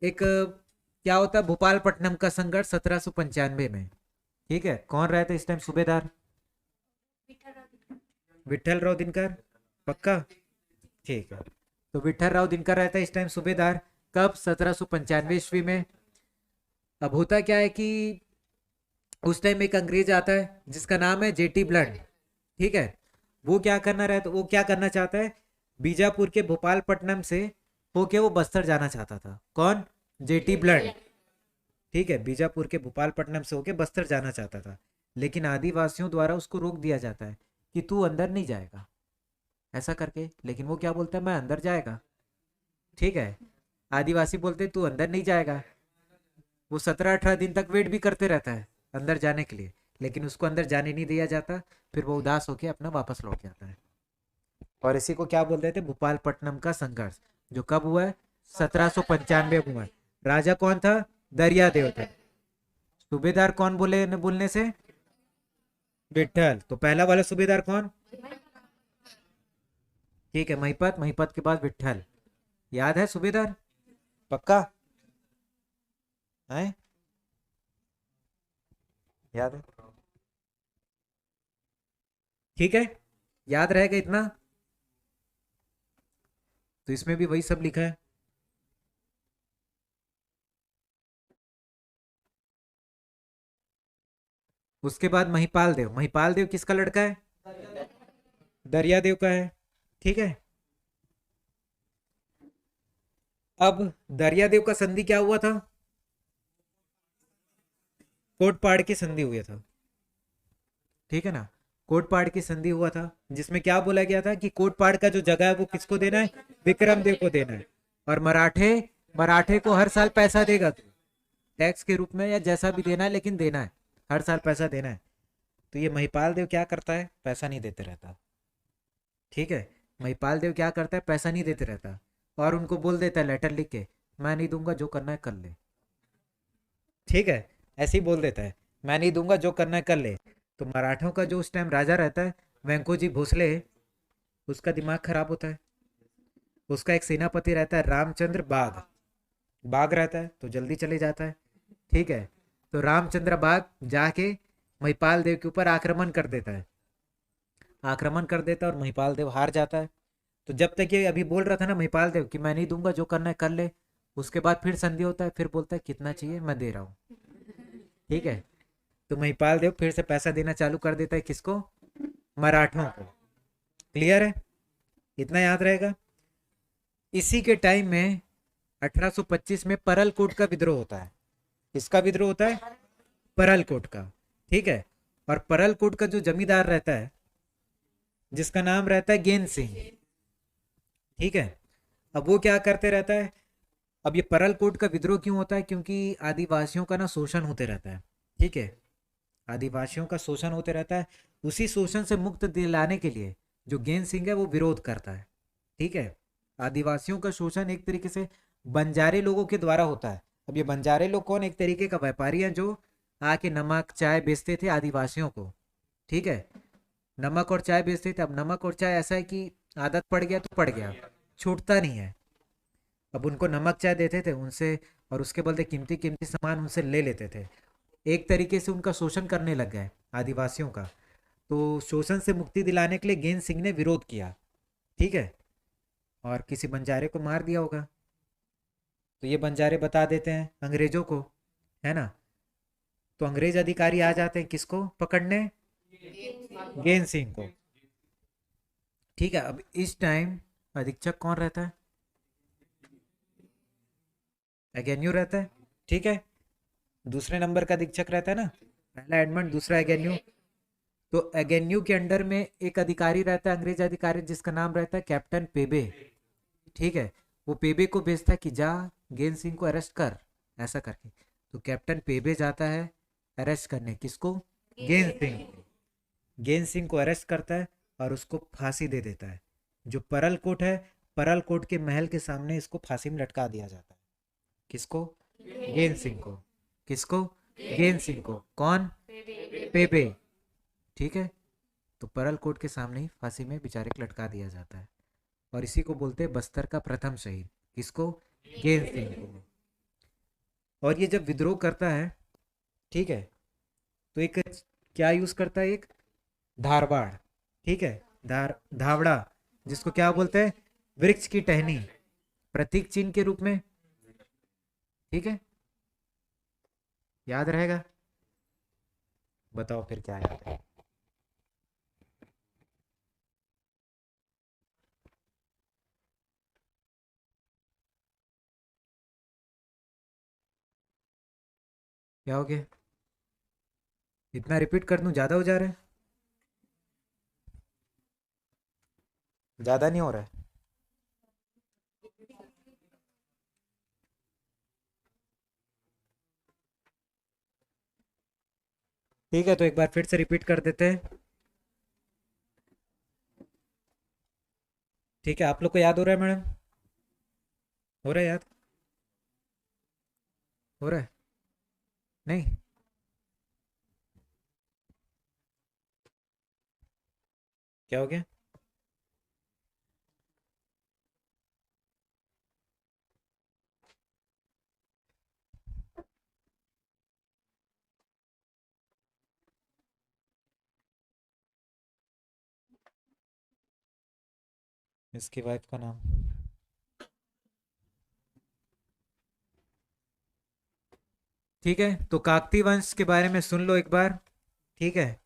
एक क्या होता है, भोपालपट्टनम का संघर्ष 1795 में। ठीक है। कौन रहता इस टाइम सूबेदार? विठल राव दिनकर। पक्का? ठीक है। तो विठल राव दिनकर रहता है इस टाइम सूबेदार। कब? 1795 ईस्वी में। अब होता क्या है कि उस टाइम एक अंग्रेज आता है जिसका नाम है जेटी ब्लंट। ठीक है। वो क्या करना चाहता है, बीजापुर के भोपालपट्टनम से होके वो बस्तर जाना चाहता था। कौन? Jetty blunt. ठीक है। बीजापुर के भोपालपट्टनम से होके बस्तर जाना चाहता था, लेकिन आदिवासियों द्वारा उसको रोक दिया जाता है कि तू अंदर नहीं जाएगा, ऐसा करके। लेकिन वो क्या बोलता है? मैं अंदर जाएगा। ठीक है। आदिवासी बोलते तू अंदर नहीं जाएगा। वो 17-18 दिन तक वेट भी करते रहता है अंदर जाने के लिए, लेकिन उसको अंदर जाने नहीं दिया जाता। फिर वो उदास होकर अपना वापस लौट जाता है। और इसी को क्या बोलते थे? भोपालपट्टनम का संघर्ष, जो कब हुआ है? 1795 में हुआ है। राजा कौन था? दरियादेव था। सूबेदार कौन बोलने से? विठल। तो पहला वाला सूबेदार कौन? ठीक है, महिपत। महिपत के बाद विठल। याद है सूबेदार? पक्का है? याद है? ठीक है, याद रहेगा इतना। तो इसमें भी वही सब लिखा है। उसके बाद महिपाल देव। महिपाल देव किसका लड़का है? दरियादेव का है। ठीक है। अब दरियादेव का संधि क्या हुआ था? कोटपाड़ की संधि हुआ था। ठीक है ना? कोटपाड़ की संधि हुआ था, जिसमें क्या बोला गया था कि कोटपाड़ का जो जगह है वो किसको देना है? विक्रमदेव को देना है। और मराठे को हर साल पैसा देगा तू, टैक्स के रूप में या जैसा भी देना है, लेकिन देना है, हर साल पैसा देना है। तो ये महिपाल देव क्या करता है? पैसा नहीं देते रहता। ठीक है। महिपाल देव क्या करता है? पैसा नहीं देते रहता, और उनको बोल देता है लेटर लिख के, मैं नहीं दूंगा, जो करना है कर ले। ठीक है, ऐसे ही बोल देता है, मैं नहीं दूंगा, जो करना है कर ले। तो मराठों का जो उस टाइम राजा रहता है वेंकोजी भोसले, उसका दिमाग खराब होता है। उसका एक सेनापति रहता है रामचंद्र बाग। बाग रहता है तो जल्दी चले जाता है। ठीक है। तो रामचंद्र बाग जाके महिपाल देव के ऊपर आक्रमण कर देता है। आक्रमण कर देता है और महिपाल देव हार जाता है। तो जब तक ये अभी बोल रहा था ना महिपाल देव कि मैं नहीं दूंगा, जो करना है कर ले, उसके बाद फिर संधि होता है। फिर बोलता है कितना चाहिए, मैं दे रहा हूँ। ठीक है। तो महिपाल देव फिर से पैसा देना चालू कर देता है। किसको? मराठों को। क्लियर है? इतना याद रहेगा। इसी के टाइम में 1825 में परलकोट का विद्रोह होता है। किसका विद्रोह होता है? परलकोट का। ठीक है। और परलकोट का जो जमींदार रहता है, जिसका नाम रहता है गेंद सिंह। ठीक है। अब वो क्या करते रहता है? अब ये परलकोट का विद्रोह क्यों होता है? क्योंकि आदिवासियों का ना शोषण होते रहता है। ठीक है। आदिवासियों का शोषण होते रहता है। उसी शोषण से मुक्त दिलाने के लिए जो गेंद सिंह है वो विरोध करता है। ठीक है। आदिवासियों का शोषण एक तरीके से बंजारे लोगों के द्वारा होता है। अब ये बंजारे लोग कौन? एक तरीके का व्यापारी हैं जो आके नमक चाय बेचते थे आदिवासियों को। ठीक है। नमक और चाय बेचते थे। अब नमक और चाय ऐसा है कि आदत पड़ गया तो पड़ गया, छूटता नहीं है। अब उनको नमक चाय देते थे उनसे, और उसके बदले कीमती कीमती सामान उनसे ले लेते थे। एक तरीके से उनका शोषण करने लग गए आदिवासियों का। तो शोषण से मुक्ति दिलाने के लिए गेंद सिंह ने विरोध किया। ठीक है। और किसी बंजारे को मार दिया होगा। तो ये बंजारे बता देते हैं अंग्रेजों को, है ना? तो अंग्रेज अधिकारी आ जाते हैं किसको पकड़ने? गेंद सिंह को। ठीक है। अब इस टाइम अधीक्षक कौन रहता है? एगेन्यू रहता है। ठीक है। दूसरे नंबर का अधीक्षक रहता है ना, पहला एडमंड, दूसरा एगेन्यू। तो एगेन्यू के अंडर में एक अधिकारी रहता है, अंग्रेज अधिकारी, जिसका नाम रहता है कैप्टन पेबे। ठीक है, वो पेबे को भेजता है कि जा गेन सिंह को अरेस्ट कर, ऐसा करके। तो कैप्टन पेबे जाता है अरेस्ट करने, किसको? गेन सिंह को। गेन सिंह को अरेस्ट करता है और उसको फांसी दे देता है। जो परल कोट है, परल कोट के महल के सामने इसको फांसी में लटका दिया जाता है। किसको? गेन सिंह को। किसको? गेन सिंह को। कौन? पेबे। ठीक है, तो परल कोट के सामने ही फांसी में बेचारे को लटका दिया जाता है। और इसी को बोलते हैं बस्तर का प्रथम शहीद। किसको? गेन सिंह को। और ये जब विद्रोह करता है, ठीक है, तो एक क्या यूज करता है? एक धारवाड़, ठीक है, धावड़ा, जिसको क्या बोलते हैं? वृक्ष की टहनी, प्रतीक चिन्ह के रूप में। ठीक है, याद रहेगा? बताओ फिर क्या याद है? क्या हो गया? इतना रिपीट कर दूं ज्यादा हो जा रहा है? ज्यादा नहीं हो रहा है? ठीक है, तो एक बार फिर से रिपीट कर देते हैं। ठीक है, आप लोग को याद हो रहा है मैडम? हो रहा है याद? हो रहा है? नहीं? क्या हो गया? इसकी वाइफ का नाम? ठीक है, तो काकती वंश के बारे में सुन लो एक बार, ठीक है,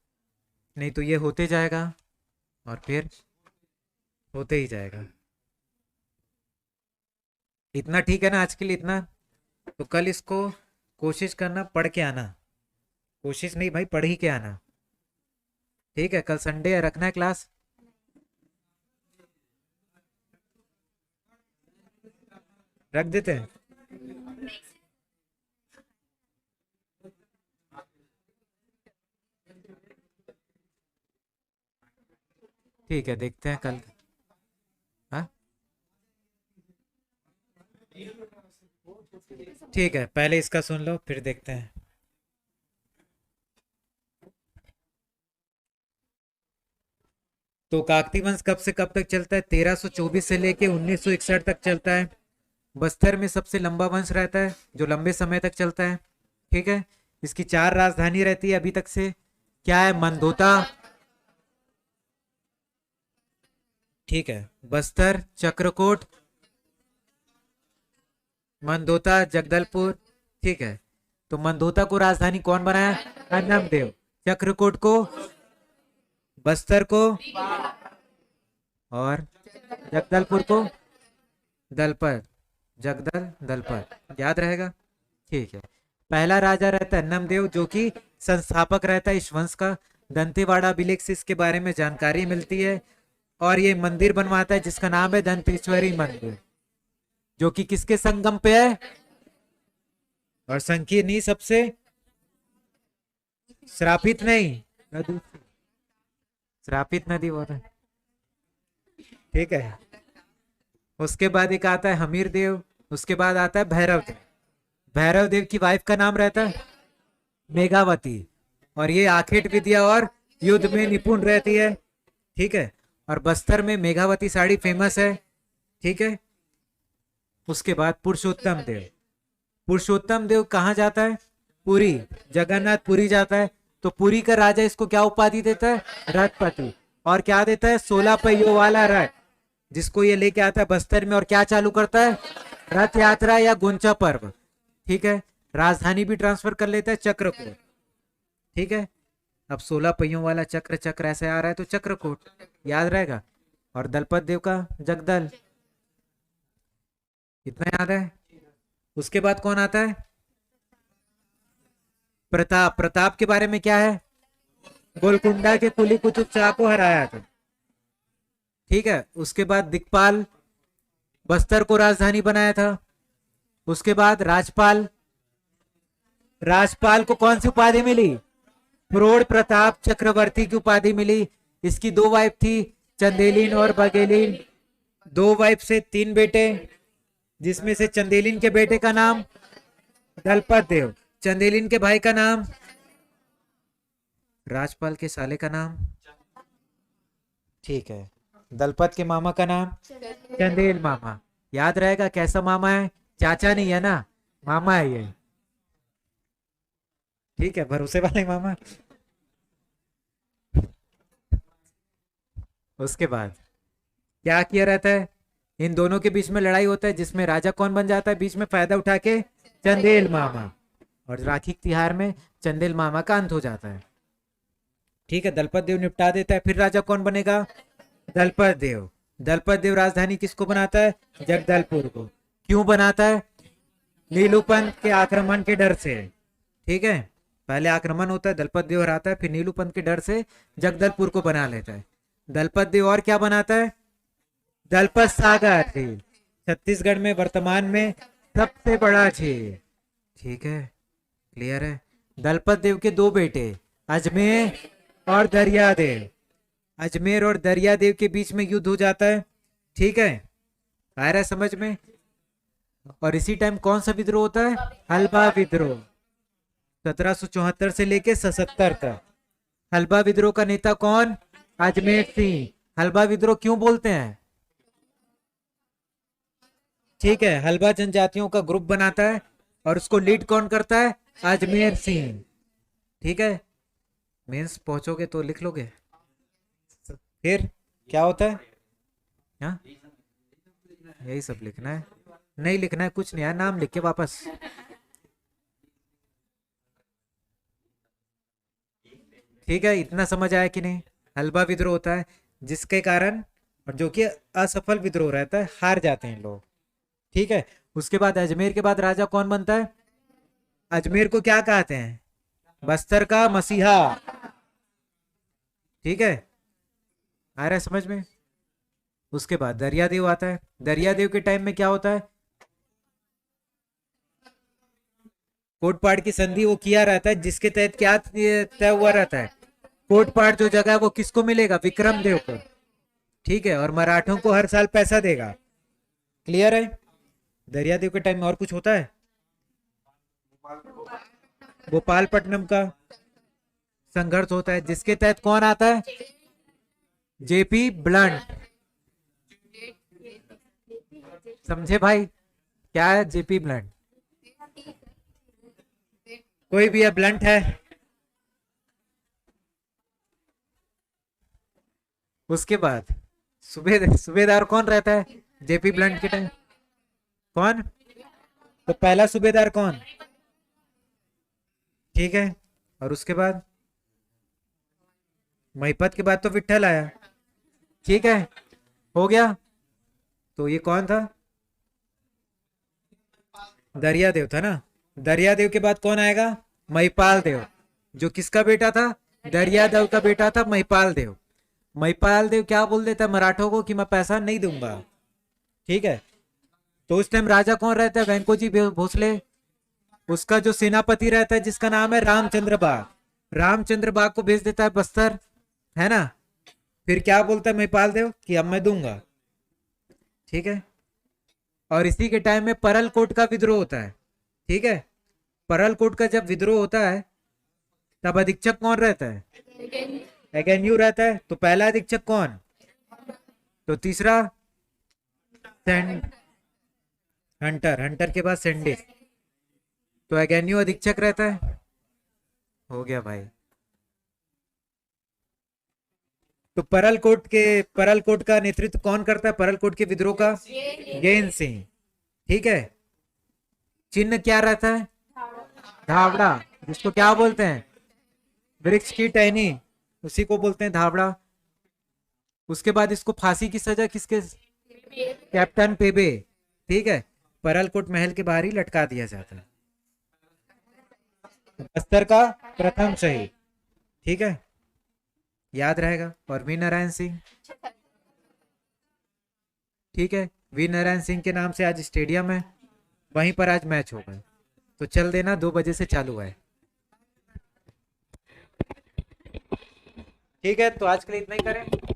नहीं तो ये होते जाएगा और फिर होते ही जाएगा। इतना ठीक है ना आज के लिए? इतना तो कल इसको कोशिश करना, पढ़ के आना। कोशिश नहीं भाई, पढ़ ही के आना। ठीक है, कल संडे है, रखना है क्लास? रख देते हैं? ठीक है, देखते हैं कल। हाँ, ठीक है, पहले इसका सुन लो फिर देखते हैं। तो काकती वंश कब से कब तक चलता है? 1324 से लेके 1961 तक चलता है। बस्तर में सबसे लंबा वंश रहता है जो लंबे समय तक चलता है। ठीक है, इसकी 4 राजधानी रहती है अभी तक से। क्या है? मंदोता, ठीक है, बस्तर, चक्रकोट, मंदोता, जगदलपुर। ठीक है, तो मंदोता को राजधानी कौन बनाया? अन्नम देव। चक्रकोट को, बस्तर को, और जगदलपुर को दलपत, जगदल दलपत। याद रहेगा? ठीक है, पहला राजा रहता है अन्नमदेव, जो कि संस्थापक रहता है इस वंश का। दंतेवाड़ा अभिलेख से इसके बारे में जानकारी मिलती है। और ये मंदिर बनवाता है जिसका नाम है दंतेश्वरी मंदिर, जो कि किसके संगम पे है? और संकीर्णी सबसे श्रापित नहीं, श्रापित नदी बोल रहे। ठीक है, उसके बाद एक आता है हमीर देव, उसके बाद आता है भैरव देव। भैरव देव की वाइफ का नाम रहता है मेघावती, और ये आखेट विद्या और युद्ध में निपुण रहती है। ठीक है, और बस्तर में मेघावती साड़ी फेमस है। ठीक है, उसके बाद पुरुषोत्तम देव। पुरुषोत्तम देव कहाँ जाता है? पुरी, जगन्नाथ पुरी जाता है। तो पुरी का राजा इसको क्या उपाधि देता है? रथपति। और क्या देता है? 16 पहियों वाला रथ, जिसको ये लेके आता है बस्तर में, और क्या चालू करता है? रथ यात्रा या गुंचा पर्व। ठीक है, राजधानी भी ट्रांसफर कर लेता है चक्रकोट। ठीक है, अब 16 पहियों वाला चक्र, चक्र ऐसे आ रहा है तो चक्रकोट याद रहेगा। और दलपत देव का जगदल, इतना याद है। उसके बाद कौन आता है? प्रताप। प्रताप के बारे में क्या है? गोलकुंडा के कुली कुतुब शाह को हराया था। ठीक है, उसके बाद दिक्पाल, बस्तर को राजधानी बनाया था। उसके बाद राजपाल, राजपाल को कौन सी उपाधि मिली? प्रोढ़ प्रताप चक्रवर्ती की उपाधि मिली। इसकी दो वाइफ थी, चंदेलिन और बघेलिन। दो वाइफ से 3 बेटे, जिसमें से चंदेलिन के बेटे का नाम दलपत देव, चंदेलिन के भाई का नाम, राजपाल के साले का नाम, ठीक है, दलपत के मामा का नाम चंदेल मामा। याद रहेगा कैसा मामा है? चाचा नहीं है ना, मामा है ये, ठीक है, भरोसे वाले मामा। उसके बाद क्या किया रहता है? इन दोनों के बीच में लड़ाई होता है, जिसमें राजा कौन बन जाता है बीच में फायदा उठा के? चंदेल मामा। और राखी के तिहार में चंदेल मामा का अंत हो जाता है। ठीक है, दलपत देव निपटा देता है। फिर राजा कौन बनेगा? दलपत देव। दलपत देव राजधानी किसको बनाता है? जगदलपुर को। क्यों बनाता है? नीलूपंत के आक्रमण के डर से। ठीक है, पहले आक्रमण होता है, दलपत देव हराता है, फिर नीलूपंत के डर से जगदलपुर को बना लेता है। दलपत देव और क्या बनाता है? दलपत सागर झील, छत्तीसगढ़ में वर्तमान में सबसे बड़ा झील। ठीक है, क्लियर है। दलपत देव के 2 बेटे, अजमेर और दरियादेव। अजमेर और दरियादेव के बीच में युद्ध हो जाता है। ठीक है, आ रहा है समझ में? और इसी टाइम कौन सा विद्रोह होता है? हल्बा विद्रोह, 1774 से लेके 77 तक। हल्बा विद्रोह का नेता कौन? अजमेर सिंह। हल्बा विद्रोह क्यों बोलते हैं? ठीक है, हल्बा जनजातियों का ग्रुप बनाता है और उसको लीड कौन करता है? अजमेर सिंह। ठीक है, मेंस पहुंचोगे तो लिख लोगे। फिर क्या होता है? हाँ, यही सब लिखना है, नहीं लिखना है कुछ नहीं है, नाम लिख के वापस। ठीक है, इतना समझ आया कि नहीं? हल्बा विद्रोह होता है जिसके कारण, और जो कि असफल विद्रोह रहता है, हार जाते हैं लोग। ठीक है, उसके बाद अजमेर के बाद राजा कौन बनता है? अजमेर को क्या कहते हैं? बस्तर का मसीहा। ठीक है, आ रहा है समझ में? उसके बाद दरियादेव आता है। दरियादेव के टाइम में क्या होता है? कोटपाड़ की संधि वो किया रहता है, जिसके तहत क्या तय हुआ रहता है? कोटपाड़ जो जगह है वो किसको मिलेगा? विक्रम देव को। ठीक है, और मराठों को हर साल पैसा देगा। क्लियर है? दरियादेव के टाइम में और कुछ होता है? भोपालपट्टनम का संघर्ष होता है, जिसके तहत कौन आता है? JP blunt. समझे भाई? क्या है जेपी ब्लंट? कोई भी है ब्लंट है? उसके बाद सूबेदार कौन रहता है जेपी ब्लंट के टाइम? कौन? तो पहला सूबेदार कौन? ठीक है, और उसके बाद महिपत के बाद तो विट्ठल आया। ठीक है, हो गया। तो ये कौन था? दरियादेव था ना। दरियादेव के बाद कौन आएगा? महिपाल देव, जो किसका बेटा था? दरियादेव का बेटा था महिपाल देव। महिपाल देव क्या बोल देता है मराठों को कि मैं पैसा नहीं दूंगा। ठीक है, तो उस टाइम राजा कौन रहता है? वेंकोजी भोसले। उसका जो सेनापति रहता है जिसका नाम है रामचंद्र बाग। रामचंद्र बाग को भेज देता है बस्तर, है ना। फिर क्या बोलता है महिपाल देव कि अब मैं दूंगा। ठीक है, और इसी के टाइम में परलकोट का विद्रोह होता है। ठीक है, परलकोट का जब विद्रोह होता है तब अधीक्षक कौन रहता है? एगेन्यू रहता है। तो पहला अधीक्षक कौन? तो तीसरा हंटर। हंटर के बाद सेंडिस। तो एगेन्यू अधीक्षक रहता है। हो गया भाई। तो परलकोट का नेतृत्व कौन करता है? परलकोट के विद्रोह का गेन सिंह। ठीक है, चिन्ह क्या रहता है? धावड़ा, जिसको क्या बोलते हैं? वृक्ष की टहनी, उसी को बोलते हैं धावड़ा। उसके बाद इसको फांसी की सजा किसके? कैप्टन पेबे। ठीक है, परलकोट महल के बाहर ही लटका दिया जाता है। बस्तर का प्रथम शहीद। ठीक है, याद रहेगा। और वी नारायण सिंह। ठीक है, वी नारायण सिंह के नाम से आज स्टेडियम है, वहीं पर आज मैच होगा, तो चल देना, 2 बजे से चालू है। ठीक है, तो आज के लिए इतना ही करें।